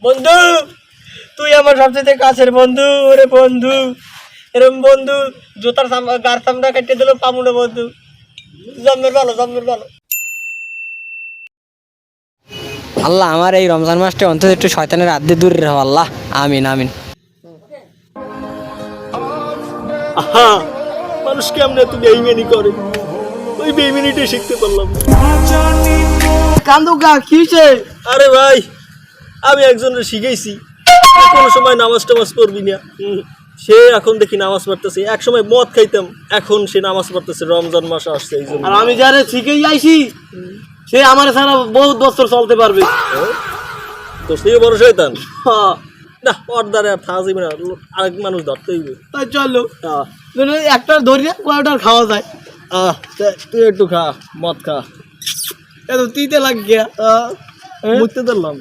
বন্ধু তুই আমার সবচেয়ে কাছের বন্ধু। ওরে বন্ধু, এরকম বন্ধু জুতার গার চামড়া কেটে দিল পামুনে বন্ধু। জন্মের ভালো, জন্মের ভালো। আল্লাহ আমার এই রমজান মাসটা অন্তত একটু শয়তানের হাত দিয়ে দূরে রাখো আল্লাহ। আমিন আমিন। আহা, মানুষ কেমনে তুমি বেইমানি করে, ওই বেইমানিটাই শিখতে পারলাম। কান্দুকা কি হয়েছে? আরে ভাই, আমি একজনের শিখাইছি কোনো সময় নামাজ টামাজ পড়বি না, সে এখন দেখি নামাজ পড়তেছে। এক সময় মদ খাইতাম, এখন সে নামাজ পড়তেছে। রমজান মাস আসছে এই জন্য। আর আমি যারে শিখেই আইছি সে আমার ছাড়া বহুত বছর চলতে পারবে। তো সে বড় শয়তান না, ওর দ্বারা আর থাকা যাবে না, আরেক মানুষ ধরতে হইবে। তাই চলো একটা ধরিয়া কয়টার খাওয়া যায়। তুই একটু খা, মদ খা। এত তিতে লাগ গিয়া বুঝতে পারলাম।